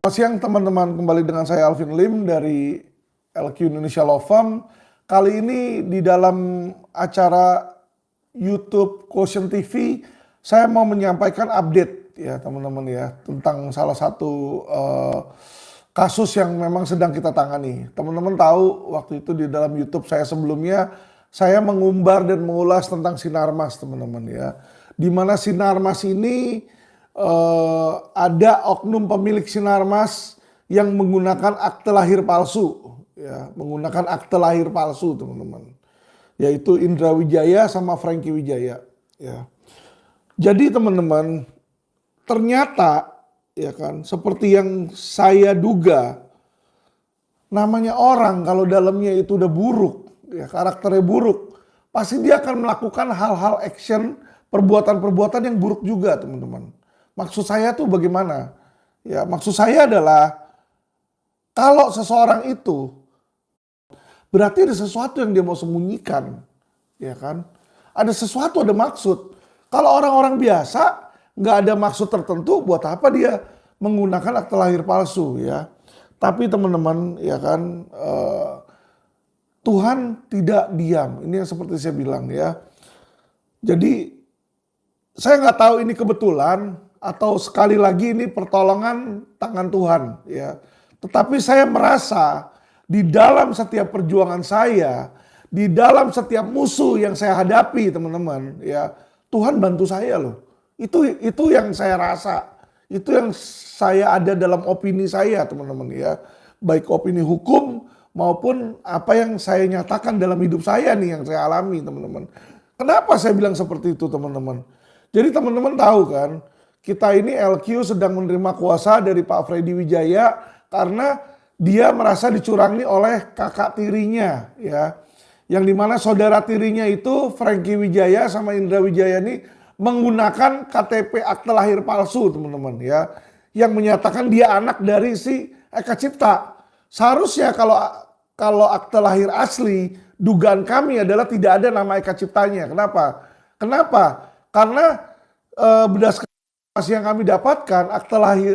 Selamat siang teman-teman, kembali dengan saya Alvin Lim dari LQ Indonesia Law Firm. Kali ini di dalam acara YouTube Quotient TV, saya mau menyampaikan update ya teman-teman ya tentang salah satu kasus yang memang sedang kita tangani. Teman-teman tahu waktu itu di dalam YouTube saya sebelumnya, saya mengumbar dan mengulas tentang Sinarmas teman-teman ya. Di mana Sinarmas ini ada oknum pemilik Sinarmas yang menggunakan akte lahir palsu, ya, menggunakan akte lahir palsu teman-teman, yaitu Indra Wijaya sama Franky Wijaya. Ya. Jadi teman-teman, ternyata ya kan, seperti yang saya duga, namanya orang kalau dalamnya itu udah buruk, ya karakternya buruk, pasti dia akan melakukan hal-hal action, perbuatan-perbuatan yang buruk juga teman-teman. Maksud saya tuh bagaimana? Ya, maksud saya adalah kalau seseorang itu berarti ada sesuatu yang dia mau sembunyikan, ya kan? Ada sesuatu, ada maksud. Kalau orang-orang biasa nggak ada maksud tertentu, buat apa dia menggunakan akte lahir palsu, ya? Tapi teman-teman, ya kan, Tuhan tidak diam. Ini yang seperti saya bilang, ya. Jadi saya nggak tahu ini kebetulan atau sekali lagi ini pertolongan tangan Tuhan, ya. Tetapi saya merasa di dalam setiap perjuangan saya, di dalam setiap musuh yang saya hadapi, teman-teman, ya, Tuhan bantu saya loh. Itu yang saya rasa. Itu yang saya ada dalam opini saya, teman-teman, ya. Baik opini hukum maupun apa yang saya nyatakan dalam hidup saya nih yang saya alami, teman-teman. Kenapa saya bilang seperti itu, teman-teman? Jadi teman-teman tahu kan, kita ini LQ sedang menerima kuasa dari Pak Freddy Wijaya karena dia merasa dicurangi oleh kakak tirinya, ya. Yang dimana saudara tirinya itu Franky Wijaya sama Indra Wijaya ini menggunakan KTP akte lahir palsu, teman-teman, ya. Yang menyatakan dia anak dari si Eka Cipta. Seharusnya kalau akte lahir asli, dugaan kami adalah tidak ada nama Eka Ciptanya. Kenapa? Karena berdasarkan informasi yang kami dapatkan,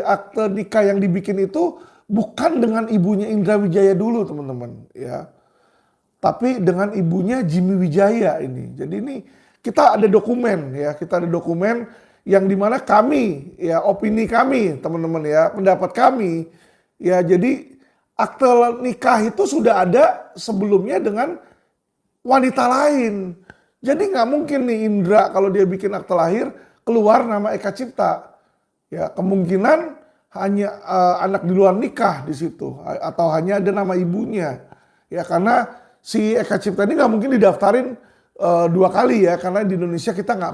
akte nikah yang dibikin itu bukan dengan ibunya Indra Wijaya dulu, teman-teman, ya. Tapi dengan ibunya Jimmy Wijaya ini. Jadi ini kita ada dokumen, ya, kita ada dokumen yang dimana kami, ya, opini kami, teman-teman, ya, pendapat kami, ya, jadi akte nikah itu sudah ada sebelumnya dengan wanita lain. Jadi nggak mungkin nih Indra kalau dia bikin akte lahir keluar nama Eka Cipta. Ya, kemungkinan hanya anak di luar nikah di situ atau hanya ada nama ibunya. Ya, karena si Eka Cipta ini nggak mungkin didaftarin 2 kali, ya, karena di Indonesia kita nggak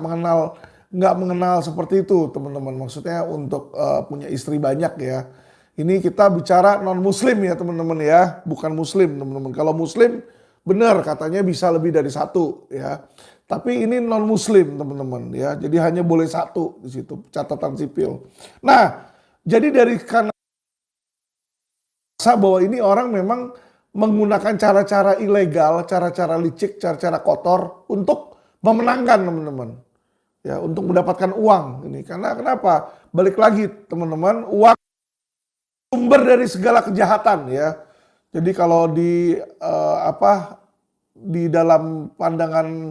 mengenal seperti itu, teman-teman. Maksudnya untuk punya istri banyak, ya. Ini kita bicara non muslim, ya, teman-teman, ya, bukan muslim, teman-teman. Kalau muslim benar katanya bisa lebih dari 1, ya. Tapi ini non muslim, teman-teman, ya. Jadi hanya boleh 1 di situ catatan sipil. Nah, jadi dari karena bahwa ini orang memang menggunakan cara-cara ilegal, cara-cara licik, cara-cara kotor untuk memenangkan, teman-teman. Ya, untuk mendapatkan uang ini. Karena kenapa? Balik lagi, teman-teman, uang sumber dari segala kejahatan, ya. Jadi kalau di dalam pandangan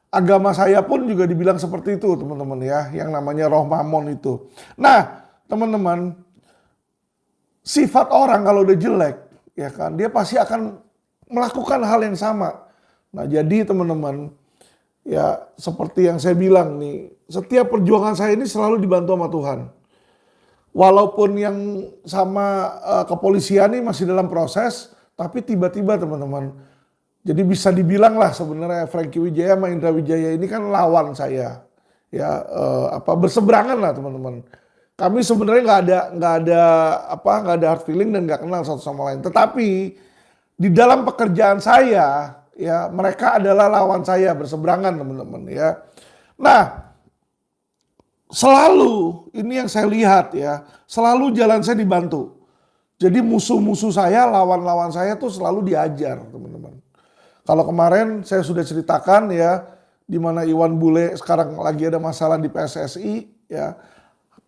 agama saya pun juga dibilang seperti itu, teman-teman, ya, yang namanya roh mamon itu. Nah, teman-teman, sifat orang kalau udah jelek, ya kan, dia pasti akan melakukan hal yang sama. Nah, jadi teman-teman, ya, seperti yang saya bilang nih, setiap perjuangan saya ini selalu dibantu sama Tuhan. Walaupun yang sama kepolisian ini masih dalam proses, tapi tiba-tiba, teman-teman, jadi bisa dibilang lah sebenarnya Franky Wijaya sama Indra Wijaya ini kan lawan saya, ya, berseberangan lah, teman-teman. Kami sebenarnya nggak ada hard feeling dan nggak kenal satu sama lain. Tetapi di dalam pekerjaan saya, ya, mereka adalah lawan saya, berseberangan, teman-teman, ya. Nah, selalu ini yang saya lihat, ya, selalu jalan saya dibantu. Jadi musuh-musuh saya, lawan-lawan saya tuh selalu diajar, teman-teman. Kalau kemarin saya sudah ceritakan, ya, di mana Iwan Bule sekarang lagi ada masalah di PSSI, ya.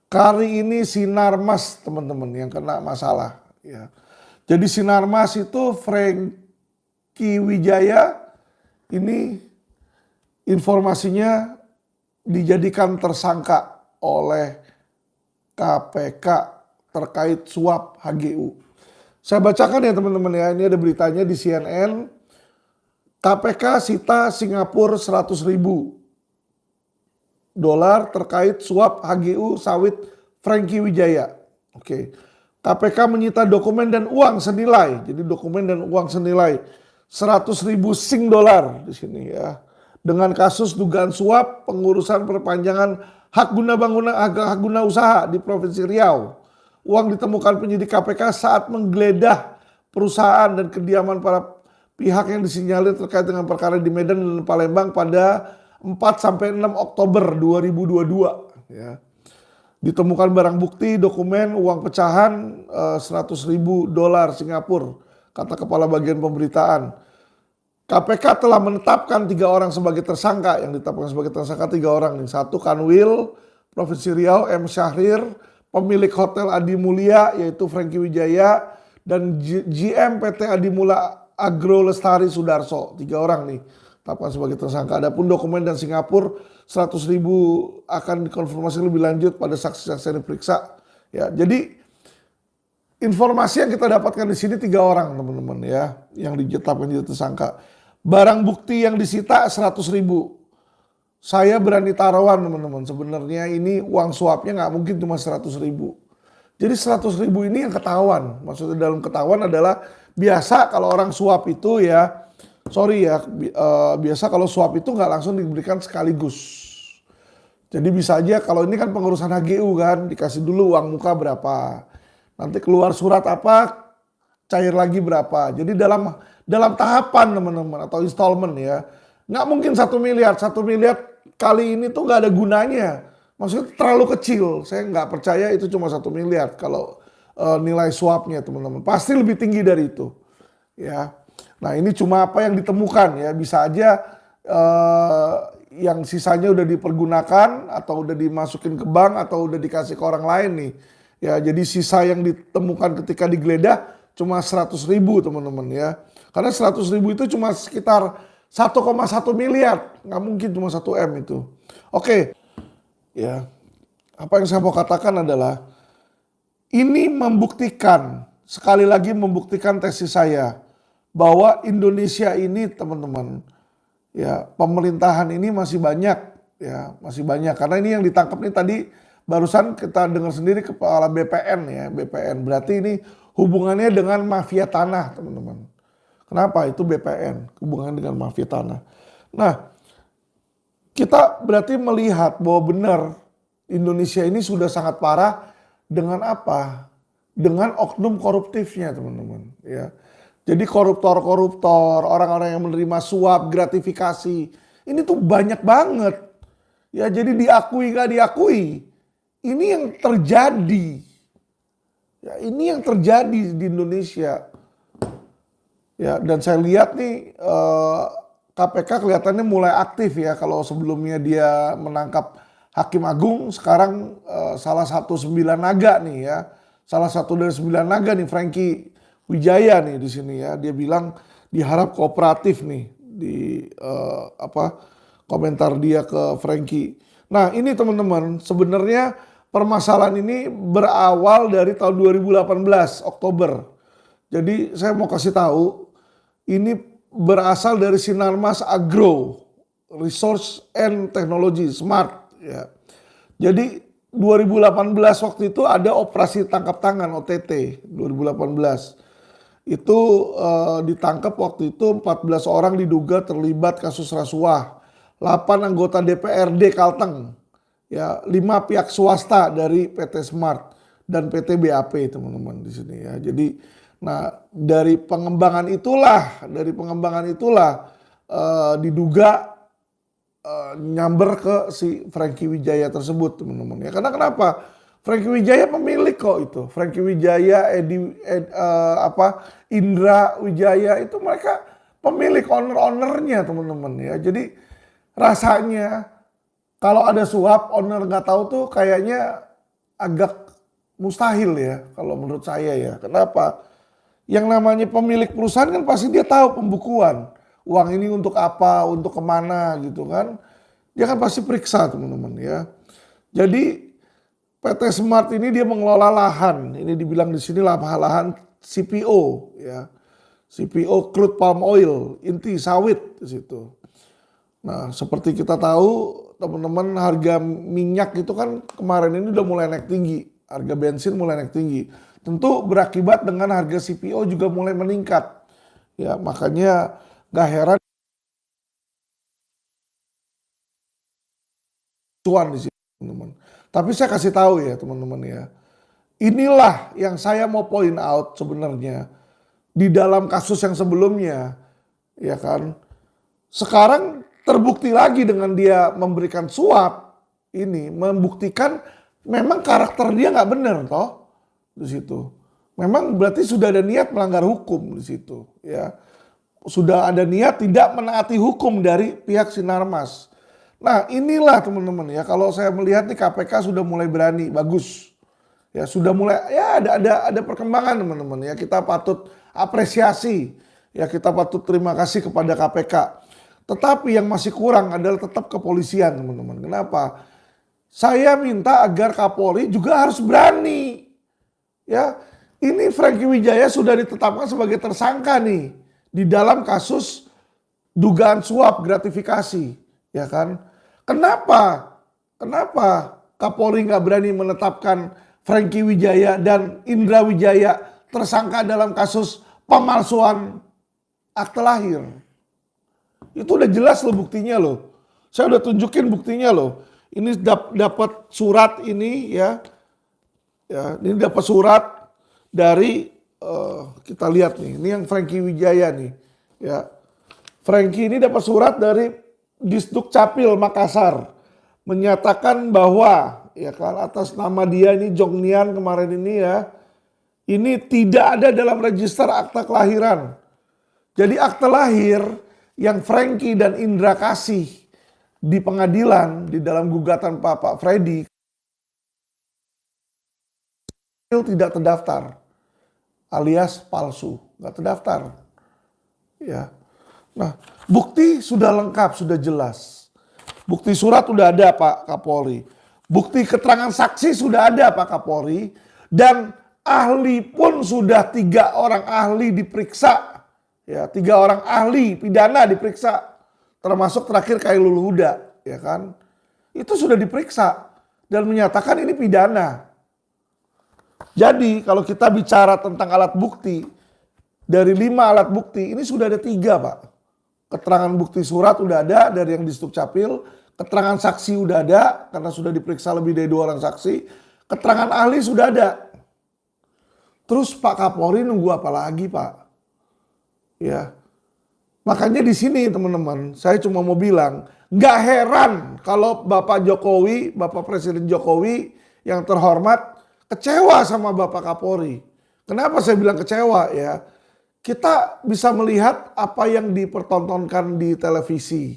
Kali ini Sinarmas teman-teman yang kena masalah. Ya. Jadi Sinarmas itu Franky Wijaya ini informasinya dijadikan tersangka oleh KPK terkait suap HGU. Saya bacakan ya teman-teman ya, ini ada beritanya di CNN. KPK sita Singapura 100.000 dolar terkait suap HGU sawit Franky Wijaya. Oke. KPK menyita dokumen dan uang senilai, jadi dokumen dan uang senilai 100.000 Sing dolar di sini ya. Dengan kasus dugaan suap pengurusan perpanjangan hak guna usaha di Provinsi Riau. Uang ditemukan penyidik KPK saat menggeledah perusahaan dan kediaman para pihak yang disinyalir terkait dengan perkara di Medan dan Palembang pada 4-6 Oktober 2022 ya. Ditemukan barang bukti, dokumen, uang pecahan 100.000 dolar Singapura, kata kepala bagian pemberitaan. KPK telah menetapkan 3 orang sebagai tersangka. Yang ditetapkan sebagai tersangka 3 orang nih. 1 Kanwil, Provinsi Riau, M. Syahrir, pemilik Hotel Adi Mulia yaitu Franky Wijaya, dan GM PT Adi Mulia Agro Lestari Sudarso. 3 orang nih ditetapkan sebagai tersangka. Adapun dokumen dan Singapura 100.000 akan dikonfirmasi lebih lanjut pada saksi-saksi yang diperiksa. Ya, jadi informasi yang kita dapatkan di sini 3 orang teman-teman ya yang ditetapkan jadi tersangka. Barang bukti yang disita 100.000. Saya berani taruhan teman-teman, sebenarnya ini uang suapnya nggak mungkin cuma 100.000. Jadi 100.000 ini yang ketahuan. Maksudnya dalam ketahuan adalah biasa kalau orang suap itu ya, biasa kalau suap itu nggak langsung diberikan sekaligus. Jadi bisa aja kalau ini kan pengurusan HGU kan, dikasih dulu uang muka berapa. Nanti keluar surat apa, cair lagi berapa. Jadi dalam tahapan teman-teman atau installment ya. Nggak mungkin 1 miliar. 1 miliar kali ini tuh nggak ada gunanya. Maksudnya terlalu kecil. Saya nggak percaya itu cuma 1 miliar kalau nilai suapnya teman-teman. Pasti lebih tinggi dari itu. Ya. Nah ini cuma apa yang ditemukan ya. Bisa aja yang sisanya udah dipergunakan atau udah dimasukin ke bank atau udah dikasih ke orang lain nih. Ya jadi sisa yang ditemukan ketika digeledah cuma 100.000 teman-teman ya. Karena 100.000 itu cuma sekitar 1,1 miliar. Nggak mungkin cuma 1 M itu. Oke. Ya. Apa yang saya mau katakan adalah ini membuktikan, sekali lagi membuktikan tesis saya bahwa Indonesia ini teman-teman ya, pemerintahan ini masih banyak ya, masih banyak. Karena ini yang ditangkap nih tadi barusan kita dengar sendiri kepala BPN ya, BPN. Berarti ini hubungannya dengan mafia tanah teman-teman. Kenapa itu BPN? Hubungannya dengan mafia tanah. Nah, kita berarti melihat bahwa benar Indonesia ini sudah sangat parah dengan apa? Dengan oknum koruptifnya teman-teman. Ya. Jadi koruptor-koruptor, orang-orang yang menerima suap, gratifikasi, ini tuh banyak banget. Ya jadi diakui gak diakui, ini yang terjadi. Ya, ini yang terjadi di Indonesia. Ya, dan saya lihat nih KPK kelihatannya mulai aktif ya. Kalau sebelumnya dia menangkap Hakim Agung, sekarang salah satu 9 naga nih ya. Salah satu dari 9 naga nih Franky Wijaya nih di sini ya. Dia bilang diharap kooperatif nih di komentar dia ke Franky. Nah ini teman-teman, sebenarnya permasalahan ini berawal dari tahun 2018 Oktober. Jadi saya mau kasih tahu, ini berasal dari Sinarmas Agro Resource and Technology Smart ya. Jadi 2018 waktu itu ada operasi tangkap tangan OTT 2018. Itu ditangkap waktu itu 14 orang diduga terlibat kasus rasuah. 8 anggota DPRD Kalteng. Ya, 5 pihak swasta dari PT Smart dan PT BAP teman-teman di sini ya. Jadi dari pengembangan itulah diduga nyamber ke si Franky Wijaya tersebut teman-teman ya. Karena kenapa? Franky Wijaya pemilik kok itu. Franky Wijaya, Indra Wijaya itu mereka pemilik, owner-ownernya teman-teman ya. Jadi rasanya kalau ada suap owner nggak tahu tuh kayaknya agak mustahil ya kalau menurut saya ya. Kenapa? Yang namanya pemilik perusahaan kan pasti dia tahu pembukuan. Uang ini untuk apa, untuk kemana gitu kan. Dia kan pasti periksa teman-teman ya. Jadi PT Smart ini dia mengelola lahan. Ini dibilang di sini lahan CPO ya. CPO crude palm oil, inti sawit di situ. Nah, seperti kita tahu teman-teman harga minyak itu kan kemarin ini udah mulai naik tinggi. Harga bensin mulai naik tinggi. Tentu berakibat dengan harga CPO juga mulai meningkat. Ya, makanya gak heran cuan di sini teman-teman. Tapi saya kasih tahu ya teman-teman ya. Inilah yang saya mau point out sebenarnya di dalam kasus yang sebelumnya, ya kan. Sekarang terbukti lagi dengan dia memberikan suap ini, membuktikan memang karakter dia nggak benar toh di situ. Memang berarti sudah ada niat melanggar hukum di situ, ya. Sudah ada niat tidak menaati hukum dari pihak Sinarmas. Nah inilah teman-teman ya, kalau saya melihat nih KPK sudah mulai berani, bagus. Ya sudah mulai ya ada perkembangan teman-teman ya, kita patut apresiasi. Ya kita patut terima kasih kepada KPK. Tetapi yang masih kurang adalah tetap kepolisian teman-teman. Kenapa? Saya minta agar Kapolri juga harus berani. Ya, ini Franky Wijaya sudah ditetapkan sebagai tersangka nih di dalam kasus dugaan suap gratifikasi, ya kan? Kenapa? Kenapa Kapolri nggak berani menetapkan Franky Wijaya dan Indra Wijaya tersangka dalam kasus pemalsuan akte lahir? Itu udah jelas loh buktinya loh. Saya udah tunjukin buktinya loh. Ini dapat surat ini ya. Ya, ini dapat surat dari kita lihat nih. Ini yang Franky Wijaya nih. Ya. Franky ini dapat surat dari Disduk Capil Makassar menyatakan bahwa ya kan atas nama dia ini Jongnian kemarin ini ya. Ini tidak ada dalam register akta kelahiran. Jadi akte lahir yang Franky dan Indra kasih di pengadilan di dalam gugatan Pak Freddy tidak terdaftar alias palsu, nggak terdaftar. Ya. Nah, bukti sudah lengkap, sudah jelas. Bukti surat sudah ada Pak Kapolri. Bukti keterangan saksi sudah ada Pak Kapolri. Dan ahli pun sudah 3 orang ahli diperiksa. Ya, 3 orang ahli pidana diperiksa. Termasuk terakhir Khairul Huda, ya kan. Itu sudah diperiksa dan menyatakan ini pidana. Jadi kalau kita bicara tentang alat bukti, dari 5 alat bukti ini sudah ada 3 Pak. Keterangan bukti surat udah ada dari yang Disduk Capil, keterangan saksi udah ada karena sudah diperiksa lebih dari 2 orang saksi, keterangan ahli sudah ada. Terus Pak Kapolri nunggu apa lagi Pak? Ya, makanya di sini teman-teman, saya cuma mau bilang, nggak heran kalau Bapak Jokowi, Bapak Presiden Jokowi yang terhormat kecewa sama Bapak Kapolri. Kenapa saya bilang kecewa ya? Kita bisa melihat apa yang dipertontonkan di televisi.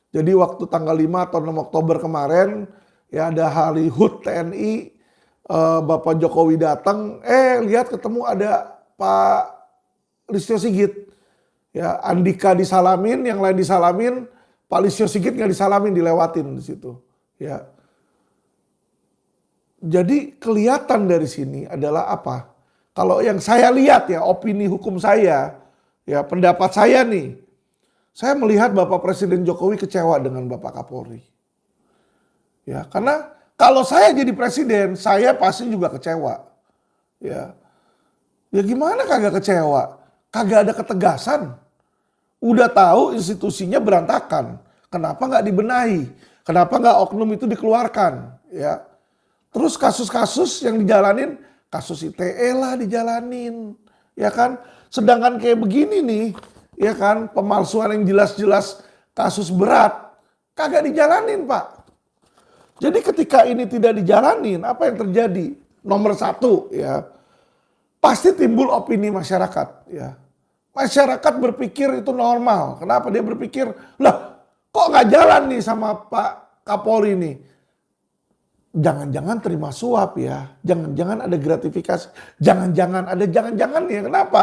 Jadi waktu tanggal 5 atau 6 Oktober kemarin ya ada hari HUT TNI, Bapak Jokowi datang, lihat ketemu ada Pak Listio Sigit. Ya, Andika disalamin, yang lain disalamin, Pak Listio Sigit nggak disalamin, dilewatin di situ. Ya. Jadi kelihatan dari sini adalah apa? Kalau yang saya lihat ya, opini hukum saya, ya pendapat saya nih, saya melihat Bapak Presiden Jokowi kecewa dengan Bapak Kapolri. Ya, karena kalau saya jadi presiden, saya pasti juga kecewa. Ya, ya gimana kagak kecewa? Kagak ada ketegasan. Udah tahu institusinya berantakan. Kenapa nggak dibenahi? Kenapa nggak oknum itu dikeluarkan? Ya. Terus kasus-kasus yang dijalanin, kasus ITE lah dijalanin. Ya kan? Sedangkan kayak begini nih, ya kan, pemalsuan yang jelas-jelas kasus berat, kagak dijalanin Pak. Jadi ketika ini tidak dijalanin, apa yang terjadi? Nomor 1 ya, pasti timbul opini masyarakat ya. Masyarakat berpikir itu normal. Kenapa dia berpikir, lah kok nggak jalan nih sama Pak Kapolri nih? jangan-jangan terima suap ya, jangan-jangan ada gratifikasi, jangan-jangan ada jangan-jangan ya. Kenapa?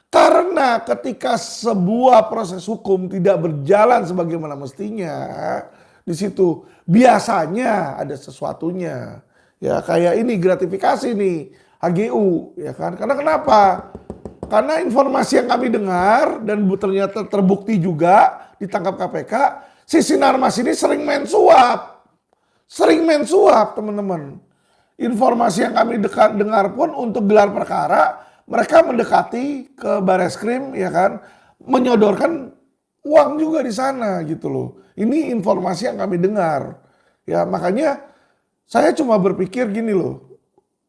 Karena ketika sebuah proses hukum tidak berjalan sebagaimana mestinya, di situ biasanya ada sesuatunya. Ya kayak ini gratifikasi nih, HGU ya kan. Karena kenapa? Karena informasi yang kami dengar dan ternyata terbukti juga ditangkap KPK, si Sinarmas ini sering main suap. Sering main suap teman-teman. Informasi yang kami dengar pun untuk gelar perkara, mereka mendekati ke Bareskrim ya kan, menyodorkan uang juga di sana gitu loh. Ini informasi yang kami dengar. Ya makanya saya cuma berpikir gini loh.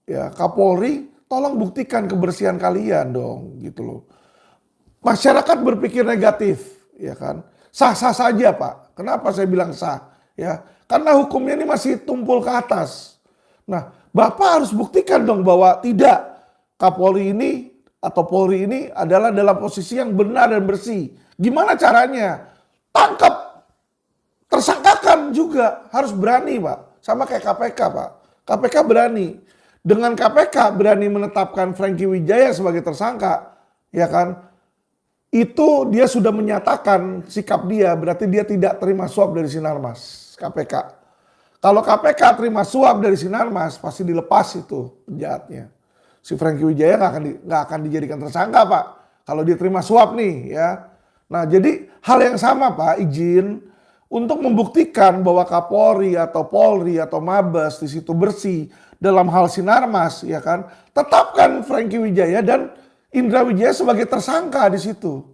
Ya Kapolri tolong buktikan kebersihan kalian dong gitu loh. Masyarakat berpikir negatif ya kan. Sah-sah saja Pak. Kenapa saya bilang sah? Ya, karena hukumnya ini masih tumpul ke atas. Nah, Bapak harus buktikan dong bahwa tidak, Kapolri ini atau Polri ini adalah dalam posisi yang benar dan bersih. Gimana caranya? Tangkap, tersangkakan juga, harus berani Pak. Sama kayak KPK Pak. KPK berani. Dengan KPK berani menetapkan Franky Wijaya sebagai tersangka, ya kan? Itu dia sudah menyatakan sikap dia, berarti dia tidak terima suap dari Sinarmas, KPK. Kalau KPK terima suap dari Sinarmas, pasti dilepas itu penjahatnya. Si Franky Wijaya nggak akan dijadikan tersangka Pak, kalau dia terima suap nih ya. Nah jadi hal yang sama Pak, izin untuk membuktikan bahwa Kapolri atau Polri atau Mabes di situ bersih dalam hal Sinarmas, ya kan? Tetapkan Franky Wijaya dan Indra Wijaya sebagai tersangka di situ.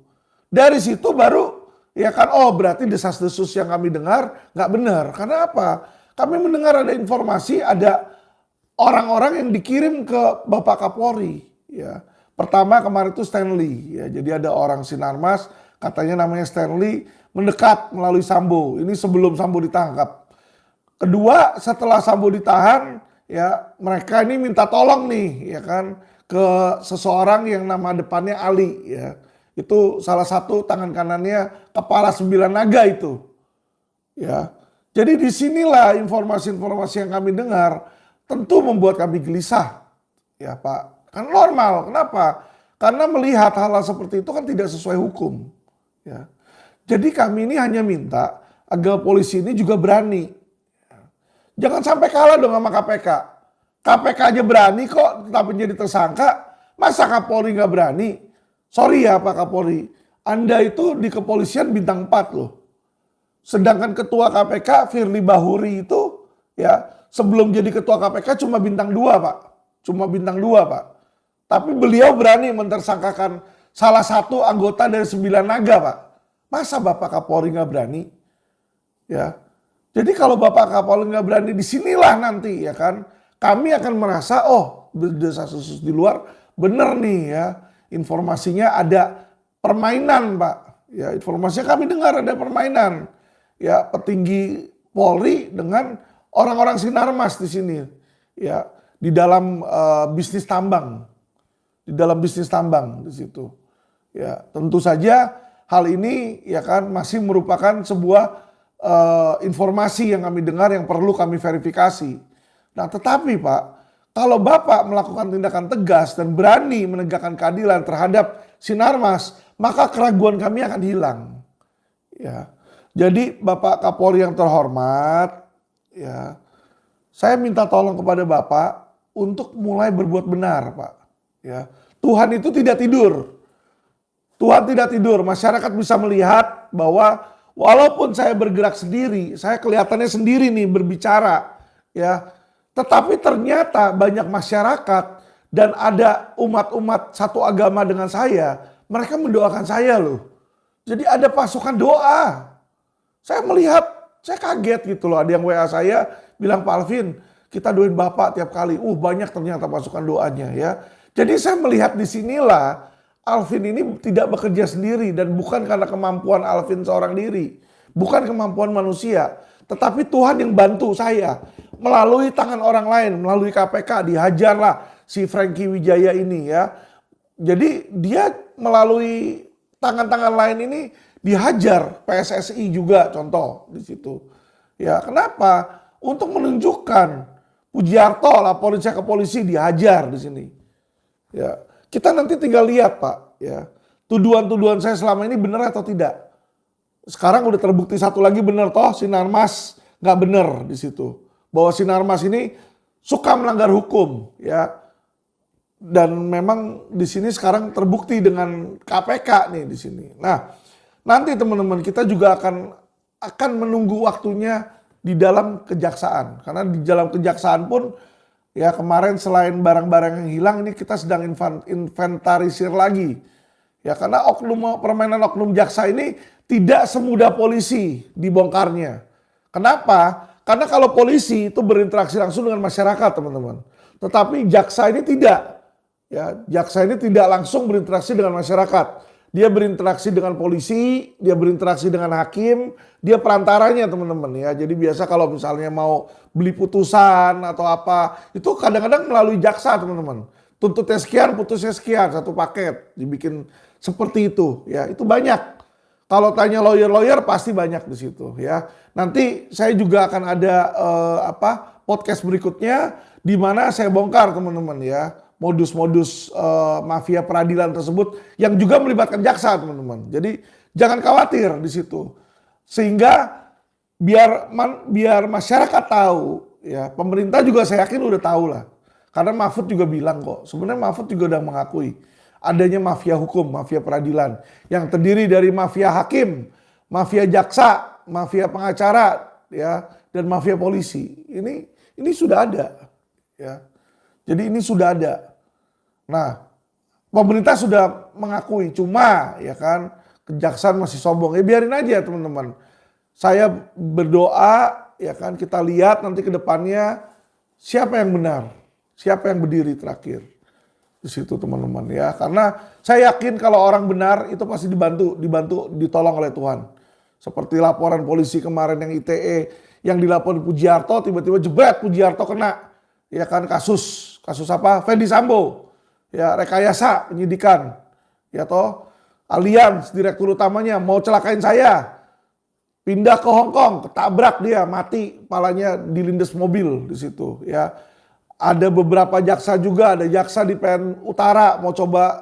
Dari situ baru ya kan, oh berarti desas-desus yang kami dengar nggak benar. Karena apa? Kami mendengar ada informasi ada orang-orang yang dikirim ke Bapak Kapolri. Ya. Pertama kemarin itu Stanley. Ya. Jadi ada orang Sinarmas katanya namanya Stanley mendekat melalui Sambo. Ini sebelum Sambo ditangkap. Kedua setelah Sambo ditahan ya mereka ini minta tolong nih ya kan ke seseorang yang nama depannya Ali ya. Itu salah satu tangan kanannya kepala 9 naga itu. Ya. Jadi disinilah informasi-informasi yang kami dengar tentu membuat kami gelisah. Ya Pak, kan normal. Kenapa? Karena melihat hal-hal seperti itu kan tidak sesuai hukum. Ya. Jadi kami ini hanya minta agar polisi ini juga berani. Jangan sampai kalah dong sama KPK. KPK aja berani kok tetap menjadi tersangka. Masa Kapolri nggak berani? Sorry ya Pak Kapolri, Anda itu di kepolisian bintang 4 loh. Sedangkan ketua KPK Firly Bahuri itu ya sebelum jadi ketua KPK cuma bintang 2 Pak. Cuma bintang 2 Pak. Tapi beliau berani mentersangkakan salah satu anggota dari 9 naga Pak. Masa Bapak Kapolri nggak berani? Ya. Jadi kalau Bapak Kapolri nggak berani disinilah nanti ya kan. Kami akan merasa oh desas-desus di luar bener nih ya. Informasinya ada permainan Pak. Ya informasinya kami dengar ada permainan. Ya petinggi Polri dengan orang-orang Sinarmas di sini. Ya di dalam bisnis tambang. Di dalam bisnis tambang di situ. Ya tentu saja hal ini ya kan masih merupakan sebuah informasi yang kami dengar yang perlu kami verifikasi. Nah tetapi Pak, kalau Bapak melakukan tindakan tegas dan berani menegakkan keadilan terhadap Sinarmas, maka keraguan kami akan hilang. Ya. Jadi Bapak Kapolri yang terhormat, ya, saya minta tolong kepada Bapak untuk mulai berbuat benar Pak. Ya. Tuhan itu tidak tidur. Tuhan tidak tidur, masyarakat bisa melihat bahwa walaupun saya bergerak sendiri, saya kelihatannya sendiri nih berbicara, ya. Tetapi ternyata banyak masyarakat dan ada umat-umat satu agama dengan saya, mereka mendoakan saya loh. Jadi ada pasukan doa. Saya melihat, saya kaget gitu loh. Ada yang WA saya bilang, Pak Alvin, kita doain Bapak tiap kali. Banyak ternyata pasukan doanya ya. Jadi saya melihat di sinilah Alvin ini tidak bekerja sendiri dan bukan karena kemampuan Alvin seorang diri. Bukan kemampuan manusia. Tetapi Tuhan yang bantu saya. Melalui tangan orang lain, melalui KPK dihajarlah si Franky Wijaya ini ya. Jadi dia melalui tangan-tangan lain ini dihajar PSSI juga contoh di situ. Ya, kenapa? Untuk menunjukkan Pujiarto laporin saya ke polisi, dihajar di sini. Ya, kita nanti tinggal lihat Pak, ya. Tuduhan-tuduhan saya selama ini benar atau tidak. Sekarang udah terbukti satu lagi benar toh, Sinarmas nggak benar di situ. Bahwa Sinarmas ini suka melanggar hukum, ya. Dan memang di sini sekarang terbukti dengan KPK nih di sini. Nah, nanti teman-teman kita juga akan menunggu waktunya di dalam kejaksaan. Karena di dalam kejaksaan pun ya kemarin selain barang-barang yang hilang ini kita sedang inventarisir lagi. Ya karena permainan oknum jaksa ini tidak semudah polisi dibongkarnya. Kenapa? Karena kalau polisi itu berinteraksi langsung dengan masyarakat teman-teman. Tetapi jaksa ini tidak. Ya, jaksa ini tidak langsung berinteraksi dengan masyarakat. Dia berinteraksi dengan polisi, dia berinteraksi dengan hakim, dia perantaranya teman-teman ya. Jadi biasa kalau misalnya mau beli putusan atau apa, itu kadang-kadang melalui jaksa teman-teman. Tuntutnya sekian, putusnya sekian, satu paket, dibikin seperti itu ya. Itu banyak. Kalau tanya lawyer-lawyer pasti banyak di situ ya. Nanti saya juga akan ada podcast berikutnya di mana saya bongkar teman-teman ya. Modus-modus mafia peradilan tersebut yang juga melibatkan jaksa teman-teman. Jadi jangan khawatir di situ. Sehingga biar masyarakat tahu ya, pemerintah juga saya yakin udah tahu lah. Karena Mahfud juga bilang kok, sebenarnya Mahfud juga udah mengakui adanya mafia hukum, mafia peradilan yang terdiri dari mafia hakim, mafia jaksa, mafia pengacara ya, dan mafia polisi. Ini sudah ada ya. Jadi ini sudah ada. Nah, pemerintah sudah mengakui, cuma ya kan kejaksaan masih sombong. Ya biarin aja teman-teman. Saya berdoa ya kan kita lihat nanti ke depannya siapa yang benar, siapa yang berdiri terakhir. Di situ teman-teman ya. Karena saya yakin kalau orang benar itu pasti dibantu ditolong oleh Tuhan. Seperti laporan polisi kemarin yang ITE yang dilaporin Pujiarto tiba-tiba jebret Pujiarto kena. Ya kan kasus apa? Ferdy Sambo. Ya rekayasa penyidikan. Ya toh Allianz direktur utamanya mau celakain saya. Pindah ke Hong Kong, ketabrak dia, mati, kepalanya dilindas mobil di situ ya. Ada beberapa jaksa juga, ada jaksa di PN Utara mau coba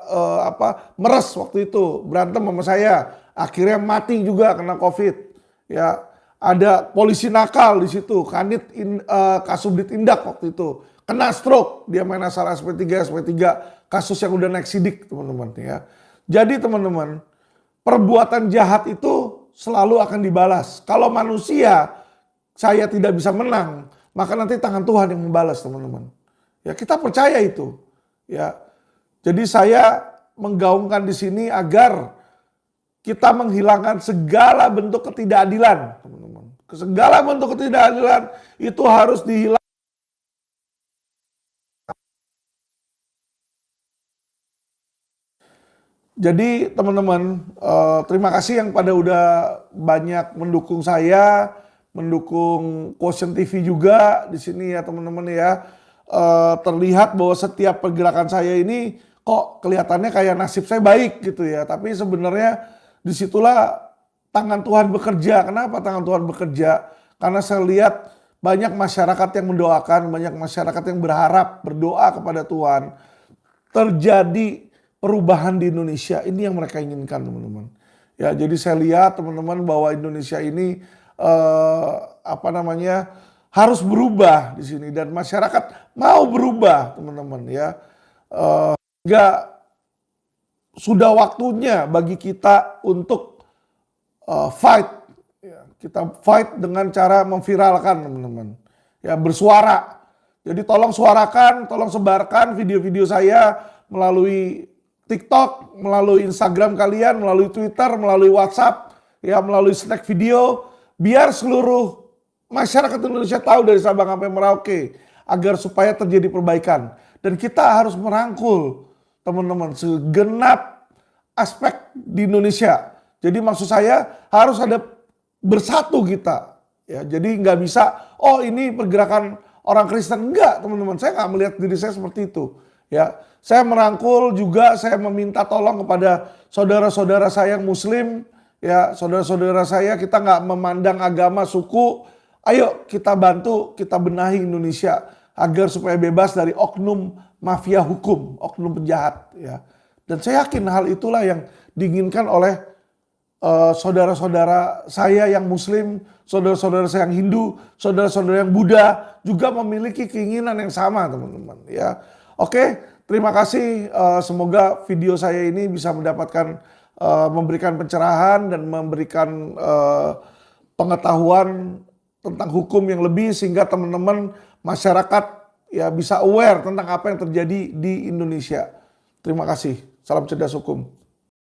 meres waktu itu, berantem sama saya. Akhirnya mati juga kena Covid. Ya, ada polisi nakal di situ, Kanit Kasubdit Indak waktu itu. Kena stroke, dia main asal SP3, kasus yang udah naik sidik teman-teman ya. Jadi teman-teman, perbuatan jahat itu selalu akan dibalas. Kalau manusia saya tidak bisa menang, maka nanti tangan Tuhan yang membalas teman-teman. Ya kita percaya itu. Ya. Jadi saya menggaungkan di sini agar kita menghilangkan segala bentuk ketidakadilan, teman-teman. Segala bentuk ketidakadilan itu harus dihilangkan. Jadi teman-teman, terima kasih yang pada udah banyak mendukung saya, mendukung Quotient TV juga di sini ya teman-teman ya. Terlihat bahwa setiap pergerakan saya ini kok kelihatannya kayak nasib saya baik gitu ya. Tapi sebenarnya disitulah tangan Tuhan bekerja. Kenapa tangan Tuhan bekerja? Karena saya lihat banyak masyarakat yang mendoakan, banyak masyarakat yang berharap, berdoa kepada Tuhan. Terjadi perubahan di Indonesia, ini yang mereka inginkan teman-teman. Ya, jadi saya lihat teman-teman bahwa Indonesia ini harus berubah di sini dan masyarakat mau berubah teman-teman ya. Enggak sudah waktunya bagi kita untuk fight. Ya, kita fight dengan cara memviralkan teman-teman. Ya, bersuara. Jadi tolong suarakan, tolong sebarkan video-video saya melalui TikTok, melalui Instagram kalian, melalui Twitter, melalui WhatsApp, ya melalui snack video, biar seluruh masyarakat Indonesia tahu dari Sabang sampai Merauke, agar supaya terjadi perbaikan. Dan kita harus merangkul teman-teman segenap aspek di Indonesia. Jadi maksud saya harus ada bersatu kita. Ya, jadi nggak bisa, oh ini pergerakan orang Kristen, enggak teman-teman. Saya nggak melihat diri saya seperti itu. Ya, saya merangkul juga, saya meminta tolong kepada saudara-saudara saya yang Muslim, ya saudara-saudara saya, kita nggak memandang agama, suku. Ayo kita bantu, kita benahi Indonesia agar supaya bebas dari oknum mafia hukum, oknum penjahat ya. Dan saya yakin hal itulah yang diinginkan oleh saudara-saudara saya yang Muslim, saudara-saudara saya yang Hindu, saudara-saudara yang Buddha juga memiliki keinginan yang sama, teman-teman. Ya, oke. Terima kasih. Semoga video saya ini bisa mendapatkan memberikan pencerahan dan memberikan pengetahuan tentang hukum yang lebih sehingga teman-teman masyarakat ya bisa aware tentang apa yang terjadi di Indonesia. Terima kasih. Salam cerdas hukum.